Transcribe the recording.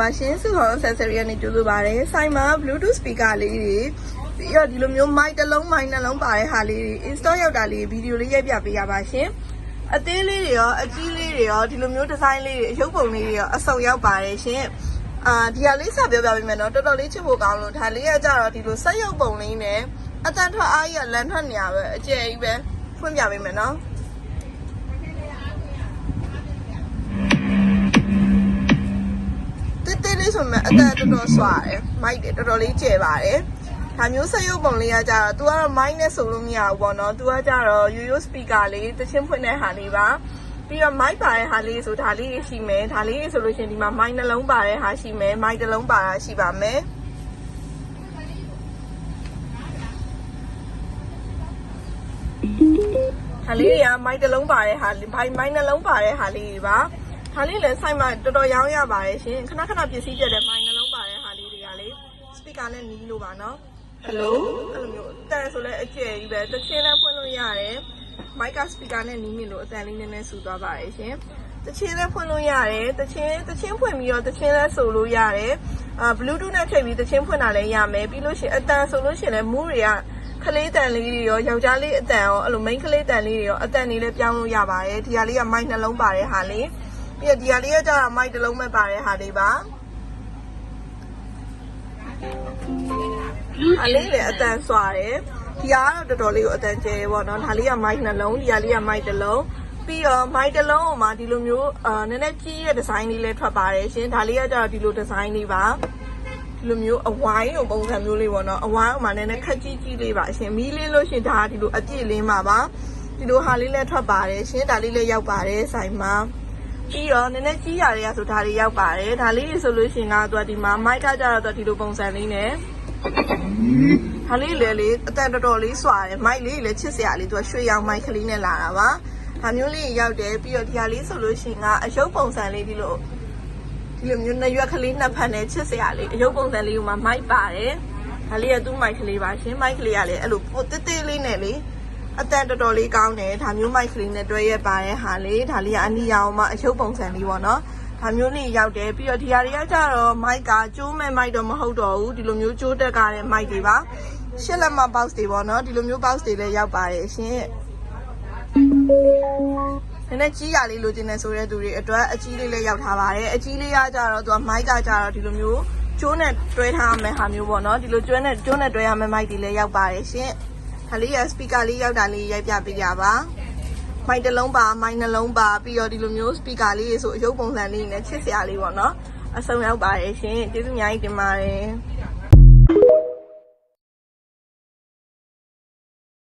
Machine စုဟော accessory ကနေကြိုးဆိုပါတယ်ဆိုင်မှာ Bluetooth speaker လေးတွေပြီးတော့ဒီလိုမျိုး mic တစ်လုံး mic နှလုံးပါတဲ့ဟာလေးတွေ install ရောက်တာလေးဗီဒီယိုလေးရိုက်ပြပေးရပါရှင်အသေးလေးတွေရောအကြီးလေးတွေရောဒီလိုမျိုး design လေးတွေအရုပ်ပုံလေးတွေရောအစုံရောက်ပါတယ်ရှင်ဒီဟာလေးစပြောပြပေးမယ်နော်တော်တော်လေးချစ်ဖို့ကောင်းလို့ဒါလေးကကြတော့ဒီလိုဆက်ရုပ်ပုံလေးနဲ့အတန်ထွက်အားကြီးကလမ်းထွက်နေရပဲအကျယ်ကြီးပဲဖွင့်ပြပေးမယ်နော်တေးလေးဆိုမှအတန်တော်တော်စွာတယ်မိုက်တယ်တော်တော်လေးကျယ်ပါတယ်ဒါမျိုးဆက်ရုပ်ပုံလေးကကြတော့ तू ကတော့ mic နဲ့ဆိုလို့မရဘူးပေါ့နော် तू ကကြတော့ ရိုးရိုး speaker လေးတချင်းဖွင့်တဲ့ဟာလေးပါပြီးတော့ mic ပါတဲ့ဟာလေးဆိုဒါလေးရှိမယ်ဒါလေးဆိုလို့ရှိရင်ဒီမှာ mic နှလုံးပါတဲ့ဟာရှိမယ် mic တစ်လုံးပါတာရှိပါမယ်ဒါလေးတွေက mic တစ်လုံးပါတဲ့ဟာ mic နှလုံးပါတဲ့ဟာလေးတွေပါဒါလေးလည်းဆိုင်မှာတော်တော်ရောင်းရပါတယ်ရှင်ခဏခဏပစ္စည်းပြတဲ့ mic နှလုံးပါတဲ့ဟာလေးတွေကလေ speaker နဲ့နီးလို့ပါနော်ဟယ်လိုအဲ့လိုမျိုးအတန်ဆိုလဲအကျယ်ကြီးပဲတချင်းလည်းဖွင့်လို့ရတယ် mic speaker နဲ့နီးနေလို့အတန်လေးနည်းနည်းဆူသွားပါတယ်ရှင်တချင်းလည်းဖွင့်လို့ရတယ်တချင်းဖွင့်ပြီးတော့တချင်းလည်းဆိုလို့ရတယ်bluetooth နဲ့ထည့်ပြီးတချင်းဖွင့်တာလည်းရမယ်ပြီးလို့ရှိရင်အတန်ဆိုလို့ရှိရင်လည်းမူးတွေကခလေးတန်လေးတွေရောယောက်ျားလေးအတန်ရောအဲ့လို main ခလေးတန်လေးတွေရောအတန်လေးလည်းပြောင်းလို့ရပါတယ်ဒီဟာလေးက mic နှလုံးပါတဲ့ဟာလေးပြီးတော့ဒီဟာလေးကကျတော့ mic တစ်လုံးပဲပါတဲ့ဟာလေးပါအလေးလည်းအတန်စွာတယ်ဒီကတော့တော်တော်လေးကိုအတန်ကျဲပေါ့နော်ဒါလေးက mic နှလုံးဒီဟာလေးက mic တစ်လုံးပြီးတော့ mic တစ်လုံးဟိုမှာဒီလိုမျိုးနည်းနည်းကြီးတဲ့ design လေးလည်းထွက်ပါတယ်ရှင်ဒါလေးကကျတော့ဒီလို design လေးပါဒီလိုမျိုးအဝိုင်းလိုပုံစံမျိုးလေးပေါ့နော်အဝိုင်းဟိုမှာနည်းနည်းခက်ကြီးကြီးလေးပါရှင်မီးလေးလို့ရှင်ဒါဒီလိုအပြည့်လေးမှာပါဒီလိုဟာလေးလည်းထွက်ပါတယ်ရှင်ဒါလေးလည်းရောက်ပါတယ်ဆိုင်မှာပြီးတော့နည်းနည်းကြီးရတွေကဆိုဒါတွေရောက်ပါတယ်ဒါလေးဆိုလို့ရှင်ကသူကဒီမှာ mic ကကြတော့ဒီလိုပုံစံလေးနဲ့ဟာလေးလေအတန်တော်တော်လေးစွာတယ်မိုက်လေးလည်းချစ်စရာလေးသူကရွှေရောင်မိုက်ကလေးနဲ့လာတာပါဒါမျိုးလေးရောက်တယ်ပြီးတော့ဒီဟာလေးဆိုလို့ရှိရင်ကအရုပ်ပုံစံလေးဒီလိုမျိုးနှစ်ရွက်ကလေးနှစ်ဖက်နဲ့ချစ်စရာလေးအရုပ်ပုံစံလေးကမှမိုက်ပါတယ်ဒါလေးကသူ့မိုက်ကလေးပါရှင်မိုက်ကလေးကလည်းအဲ့လိုပိုတေးလေးနဲ့လေအတန်တော်တော်လေးကောင်းတယ်ဒါမျိုးမိုက်ကလေးနဲ့တွဲရပါတဲ့ဟာလေးဒါလေးကအနီရောင်မှအရုပ်ပုံစံလေးပေါ့နော်ဒါမျိုးလေးရောက်တယ်ပြီးတော့ဒီဟာတွေကကြတော့ mic ကကျိုးမဲ့ mic တော့မဟုတ်တော့ဘူးဒီလိုမျိုးကျိုးတက်ကားတဲ့ mic တွေပါရှစ်လက်မ box တွေပေါ့နော်ဒီလိုမျိုး box တွေလည်းရောက်ပါတယ်ရှင်နည်းနည်းကြီးရလေးလိုချင်တယ်ဆိုတဲ့သူတွေအတွက်အကြီးလေးလည်းရောက်ထားပါတယ်အကြီးလေးကကြတော့သူက mic ကကြတော့ဒီလိုမျိုးကျိုးနဲ့တွဲထားမယ့်ဟာမျိုးပေါ့နော်ဒီလိုကျိုးနဲ့တွဲရမယ့် mic တွေလည်းရောက်ပါတယ်ရှင်ဒါလေးရ speaker လေးရောက်တာလေးရိုက်ပြပေးကြပါမိုက်တစ်လုံးပါမိုက်နှလုံးပါပြီးတော့ဒီလိုမျိုး speaker လေးဆိုအရုပ်ပုံစံလေးနဲ့ချစ်စရာလေးပေါ့နော်အဆုံရောက်ပါတယ်ရှင်ကျေးဇူးအများကြီးတင်ပါတယ်